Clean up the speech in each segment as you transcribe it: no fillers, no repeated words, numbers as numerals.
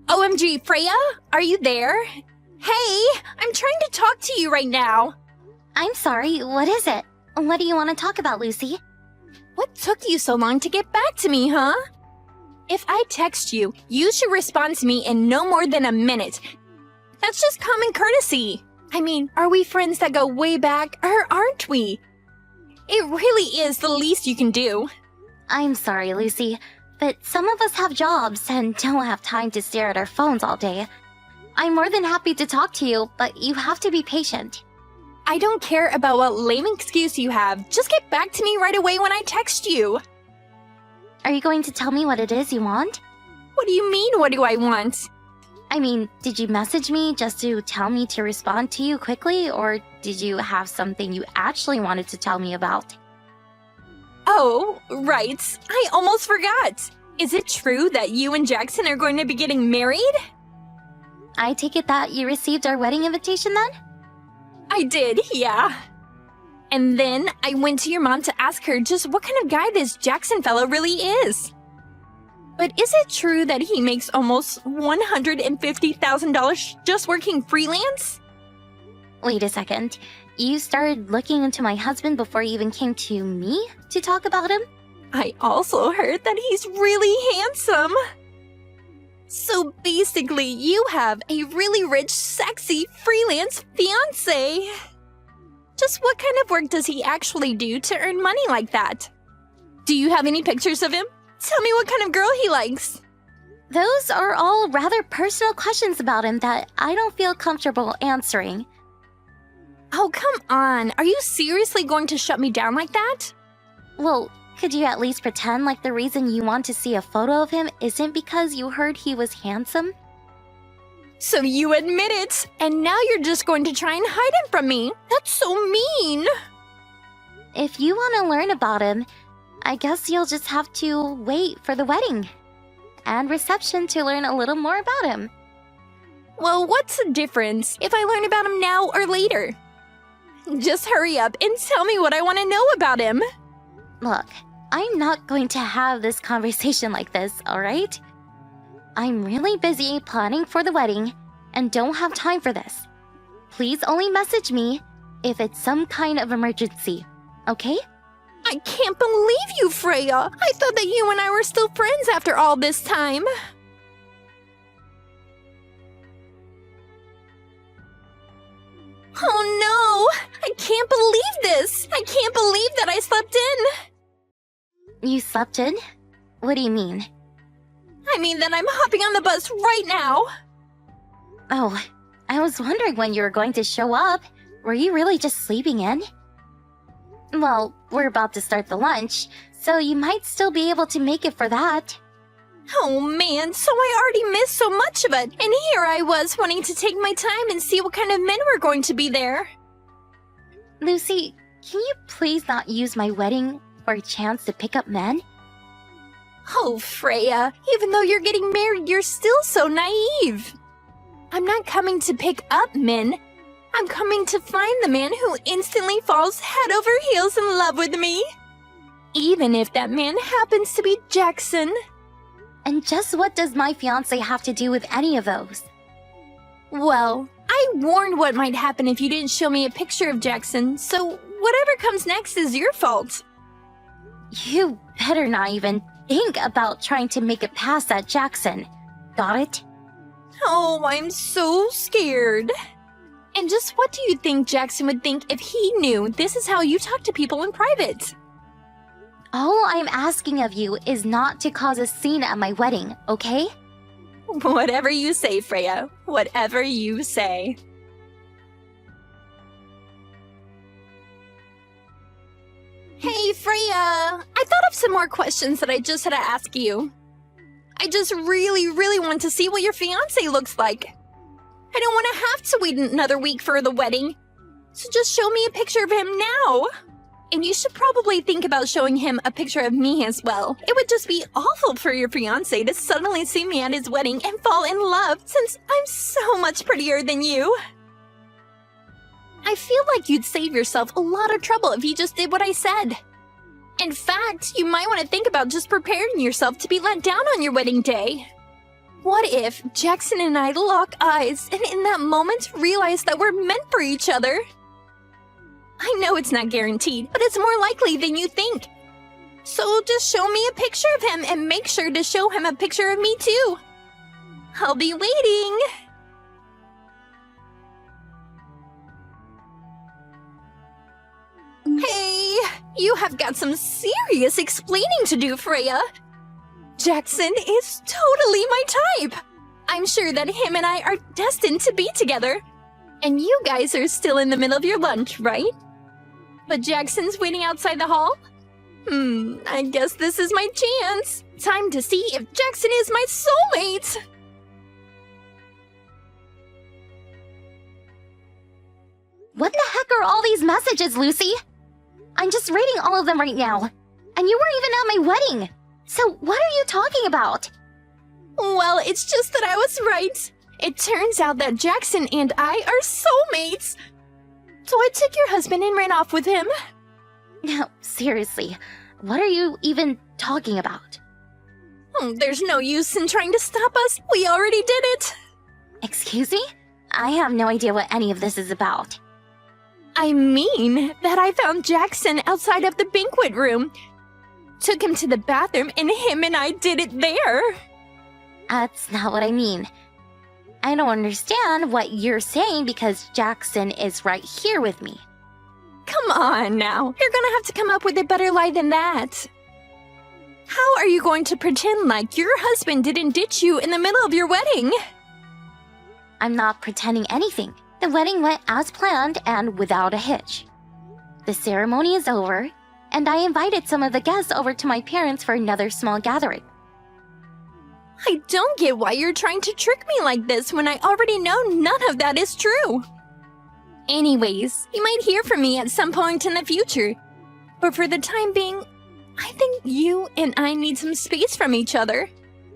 OMG, Freya? Are you there? Hey, I'm trying to talk to you right now. I'm sorry, what is it? What do you want to talk about, Lucy? What took you so long to get back to me, huh? If I text you, you should respond to me in no more than a minute. That's just common courtesy. I mean, are we friends that go way back, or aren't we? It really is the least you can do. I'm sorry, Lucy, but some of us have jobs and don't have time to stare at our phones all day. I'm more than happy to talk to you, but you have to be patient. I don't care about what lame excuse you have. Just get back to me right away when I text you. Are you going to tell me what it is you want? What do you mean, what do I want? I mean, did you message me just to tell me to respond to you quickly, or did you have something you actually wanted to tell me about? Oh, right. I almost forgot. Is it true that you and Jackson are going to be getting married? I take it that you received our wedding invitation then? I did, yeah. And then I went to your mom to ask her just what kind of guy this Jackson fellow really is. But is it true that he makes almost $150,000 just working freelance? Wait a second. You started looking into my husband before you even came to me to talk about him? I also heard that he's really handsome. So basically, you have a really rich, sexy, freelance fiancé. Just what kind of work does he actually do to earn money like that? Do you have any pictures of him? Tell me what kind of girl he likes. Those are all rather personal questions about him that I don't feel comfortable answering. Oh, come on. Are you seriously going to shut me down like that? Well, could you at least pretend like the reason you want to see a photo of him isn't because you heard he was handsome? So you admit it, and now you're just going to try and hide him from me. That's so mean. If you want to learn about him, I guess you'll just have to wait for the wedding and reception to learn a little more about him. Well, what's the difference if I learn about him now or later? Just hurry up and tell me what I want to know about him. Look, I'm not going to have this conversation like this, alright? I'm really busy planning for the wedding and don't have time for this. Please only message me if it's some kind of emergency, okay? I can't believe you, Freya. I thought that you and I were still friends after all this time. Oh no! I can't believe this! I can't believe that I slept in! You slept in? What do you mean? I mean that I'm hopping on the bus right now! Oh, I was wondering when you were going to show up. Were you really just sleeping in? Well, we're about to start the lunch, so you might still be able to make it for that. Oh man, so I already missed so much of it, and here I was wanting to take my time and see what kind of men were going to be there. Lucy, can you please not use my wedding for a chance to pick up men? Oh, Freya, even though you're getting married, you're still so naive. I'm not coming to pick up men. I'm coming to find the man who instantly falls head over heels in love with me. Even if that man happens to be Jackson. And just what does my fiancé have to do with any of those? Well, I warned what might happen if you didn't show me a picture of Jackson, so whatever comes next is your fault. You better not even think about trying to make it past that Jackson. Got it? Oh, I'm so scared. And just what do you think Jackson would think if he knew this is how you talk to people in private? All I'm asking of you is not to cause a scene at my wedding, okay? Whatever you say, Freya. Whatever you say. Hey, Freya! I thought of some more questions that I just had to ask you. I just really want to see what your fiancé looks like. I don't want to have to wait another week for the wedding. So just show me a picture of him now. And you should probably think about showing him a picture of me as well. It would just be awful for your fiancé to suddenly see me at his wedding and fall in love since I'm so much prettier than you. I feel like you'd save yourself a lot of trouble if you just did what I said. In fact, you might want to think about just preparing yourself to be let down on your wedding day. What if Jackson and I lock eyes and in that moment realize that we're meant for each other? I know it's not guaranteed, but it's more likely than you think. So just show me a picture of him and make sure to show him a picture of me too. I'll be waiting. Hey, you have got some serious explaining to do, Freya. Jackson is totally my type. I'm sure that him and I are destined to be together. And you guys are still in the middle of your lunch, right? But Jackson's waiting outside the hall? I guess this is my chance. Time to see if Jackson is my soulmate. What the heck are all these messages, Lucy? I'm just reading all of them right now. And you weren't even at my wedding. So what are you talking about? Well, it's just that I was right. It turns out that Jackson and I are soulmates. So I took your husband and ran off with him. No, seriously, what are you even talking about? There's no use in trying to stop us. We already did it. Excuse me? I have no idea what any of this is about. I mean that I found Jackson outside of the banquet room. Took him to the bathroom and him and I did it there. That's not what I mean. I don't understand what you're saying because Jackson is right here with me. Come on now. You're gonna have to come up with a better lie than that. How are you going to pretend like your husband didn't ditch you in the middle of your wedding? I'm not pretending anything. The wedding went as planned and without a hitch. The ceremony is over, and I invited some of the guests over to my parents for another small gathering. I don't get why you're trying to trick me like this when I already know none of that is true. Anyways, you might hear from me at some point in the future. But for the time being, I think you and I need some space from each other.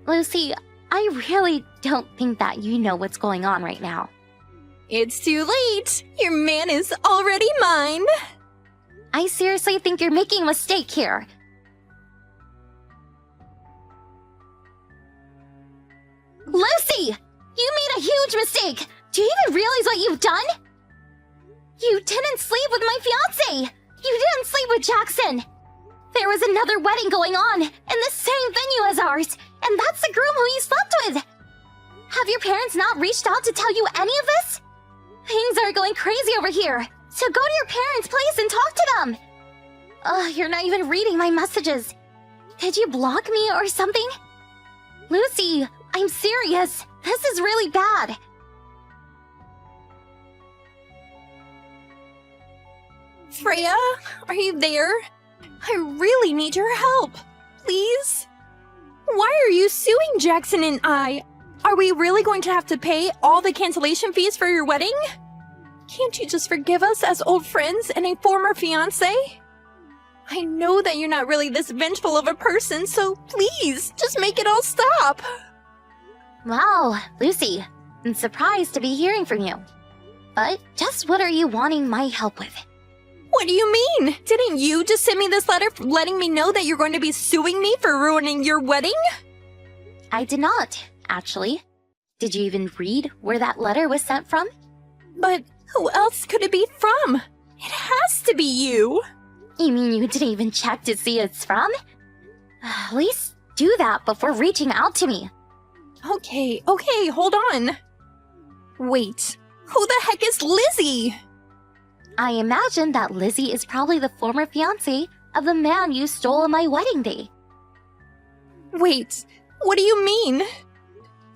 Lucy, I really don't think that you know what's going on right now. It's too late. Your man is already mine. I seriously think you're making a mistake here. Lucy! You made a huge mistake! Do you even realize what you've done? You didn't sleep with my fiancé! You didn't sleep with Jackson! There was another wedding going on in the same venue as ours, and that's the groom who you slept with! Have your parents not reached out to tell you any of this? Things are going crazy over here, so go to your parents' place and talk to them! You're not even reading my messages. Did you block me or something? Lucy, I'm serious. This is really bad. Freya, are you there? I really need your help. Please? Why are you suing Jackson and I? Are we really going to have to pay all the cancellation fees for your wedding? Can't you just forgive us as old friends and a former fiancé? I know that you're not really this vengeful of a person, so please, just make it all stop. Wow, Lucy, I'm surprised to be hearing from you. But just what are you wanting my help with? What do you mean? Didn't you just send me this letter letting me know that you're going to be suing me for ruining your wedding? I did not, actually. Did you even read where that letter was sent from? But who else could it be from? It has to be you. You mean you didn't even check to see who it's from? At least do that before reaching out to me. Okay, hold on. Wait, who the heck is Lizzie? I imagine that Lizzie is probably the former fiancé of the man you stole on my wedding day. Wait, what do you mean?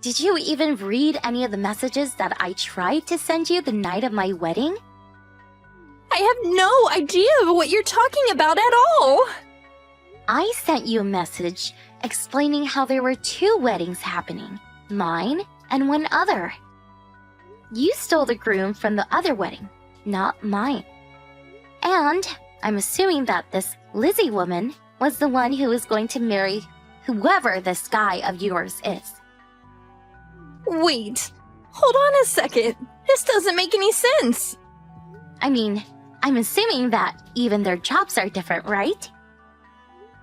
Did you even read any of the messages that I tried to send you the night of my wedding? I have no idea what you're talking about at all. I sent you a message explaining how there were 2 weddings happening, mine and one other. You stole the groom from the other wedding, not mine. And I'm assuming that this Lizzie woman was the one who was going to marry whoever this guy of yours is. Wait, hold on a second. This doesn't make any sense. I mean, I'm assuming that even their jobs are different, right?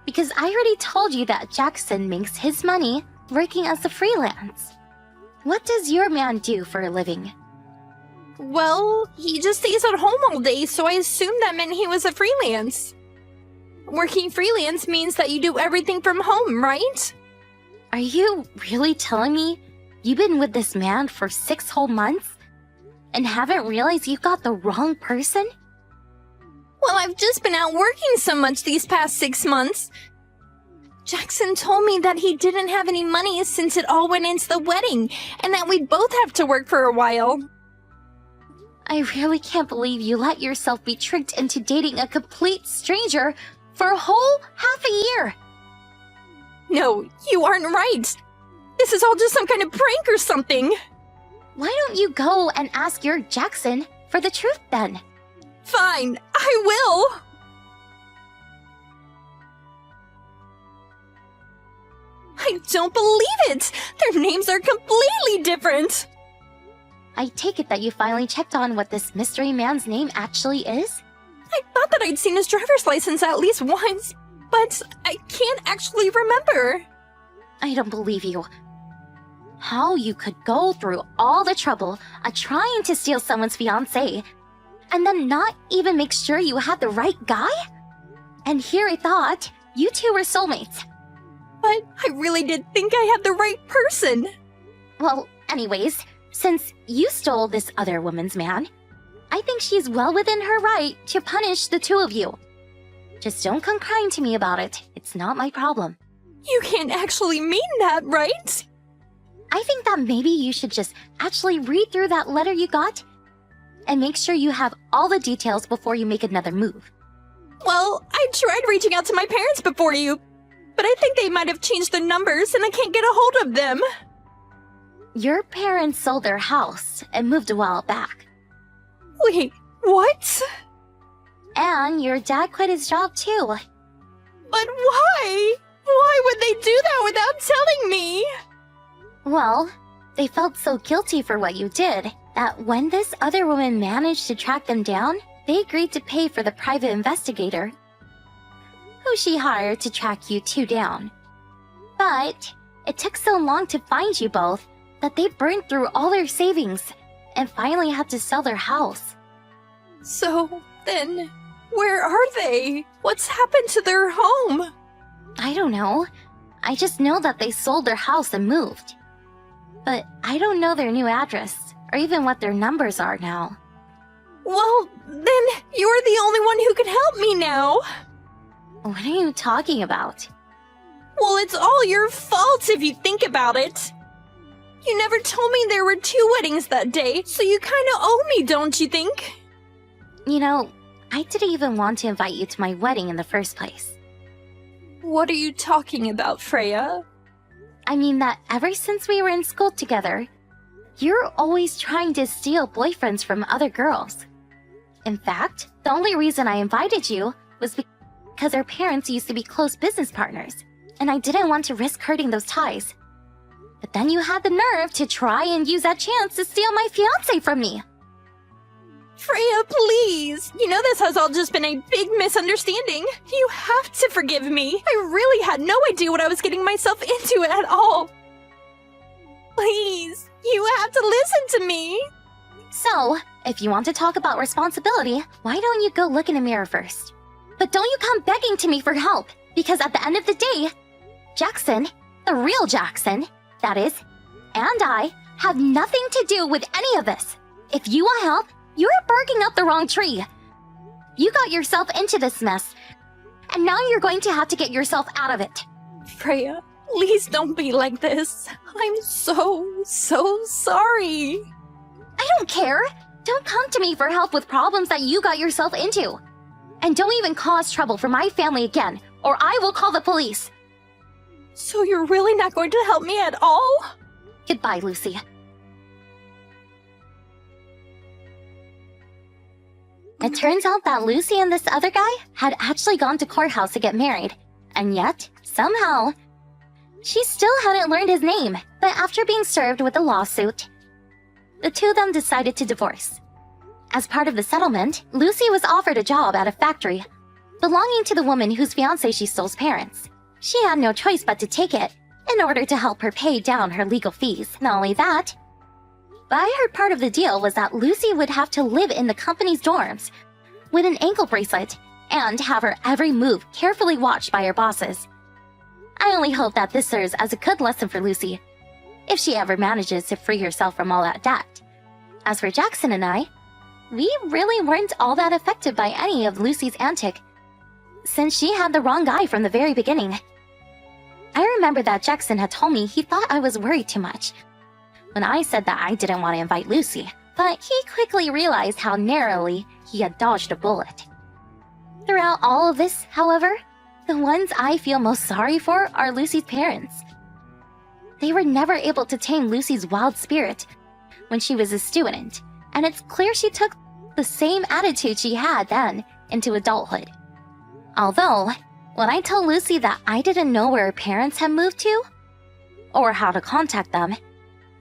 Because I already told you that Jackson makes his money working as a freelance. What does your man do for a living? Well, he just stays at home all day, so I assumed that meant he was a freelance. Working freelance means that you do everything from home, right? Are you really telling me you've been with this man for 6 whole months and haven't realized you got the wrong person? Well, I've just been out working so much these past 6 months. Jackson told me that he didn't have any money since it all went into the wedding, and that we'd both have to work for a while. I really can't believe you let yourself be tricked into dating a complete stranger for a whole half a year. No, you aren't right. This is all just some kind of prank or something. Why don't you go and ask your Jackson for the truth then? Fine, I will. I don't believe it! Their names are completely different! I take it that you finally checked on what this mystery man's name actually is? I thought that I'd seen his driver's license at least once, but I can't actually remember. I don't believe you. How you could go through all the trouble of trying to steal someone's fiancé and then not even make sure you had the right guy? And here I thought you two were soulmates. But I really did think I had the right person. Well, anyways, since you stole this other woman's man, I think she's well within her right to punish the two of you. Just don't come crying to me about it. It's not my problem. You can't actually mean that, right? I think that maybe you should just actually read through that letter you got and make sure you have all the details before you make another move. Well, I tried reaching out to my parents before you, but I think they might have changed the numbers and I can't get a hold of them. Your parents sold their house and moved a while back. Wait, what? And your dad quit his job too. But why? Why would they do that without telling me? Well, they felt so guilty for what you did that when this other woman managed to track them down, they agreed to pay for the private investigator who she hired to track you two down. But it took so long to find you both that they burned through all their savings and finally had to sell their house. So then, where are they? What's happened to their home? I don't know. I just know that they sold their house and moved. But I don't know their new address or even what their numbers are now. Well, then you're the only one who can help me now. What are you talking about? Well, it's all your fault if you think about it. You never told me there were 2 weddings that day, so you kinda owe me, don't you think? You know, I didn't even want to invite you to my wedding in the first place. What are you talking about, Freya? I mean that ever since we were in school together, you're always trying to steal boyfriends from other girls. In fact, the only reason I invited you was because our parents used to be close business partners, and I didn't want to risk hurting those ties. But then you had the nerve to try and use that chance to steal my fiancé from me. Freya, please! You know this has all just been a big misunderstanding. You have to forgive me. I really had no idea what I was getting myself into at all. Please, you have to listen to me. So, if you want to talk about responsibility, why don't you go look in a mirror first? But don't you come begging to me for help, because at the end of the day, Jackson, the real Jackson, that is, and I, have nothing to do with any of this. If you want help, you're barking up the wrong tree. You got yourself into this mess, and now you're going to have to get yourself out of it. Freya, please don't be like this. I'm so sorry. I don't care. Don't come to me for help with problems that you got yourself into. And don't even cause trouble for my family again, or I will call the police. So you're really not going to help me at all? Goodbye, Lucy. It turns out that Lucy and this other guy had actually gone to courthouse to get married, and yet, somehow, she still hadn't learned his name. But after being served with a lawsuit, the two of them decided to divorce. As part of the settlement, Lucy was offered a job at a factory belonging to the woman whose fiancé she stole's parents. She had no choice but to take it, in order to help her pay down her legal fees. Not only that, but I heard part of the deal was that Lucy would have to live in the company's dorms with an ankle bracelet and have her every move carefully watched by her bosses. I only hope that this serves as a good lesson for Lucy, if she ever manages to free herself from all that debt. As for Jackson and I, we really weren't all that affected by any of Lucy's antic, since she had the wrong guy from the very beginning. I remember that Jackson had told me he thought I was worried too much when I said that I didn't want to invite Lucy, but he quickly realized how narrowly he had dodged a bullet. Throughout all of this, however, the ones I feel most sorry for are Lucy's parents. They were never able to tame Lucy's wild spirit when she was a student, and it's clear she took the same attitude she had then into adulthood. Although, when I told Lucy that I didn't know where her parents had moved to, or how to contact them,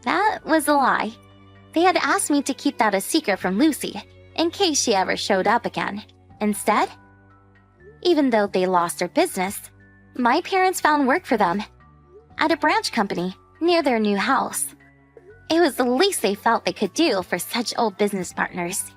that was a lie. They had asked me to keep that a secret from Lucy, in case she ever showed up again. Instead, even though they lost their business, my parents found work for them at a branch company near their new house. It was the least they felt they could do for such old business partners.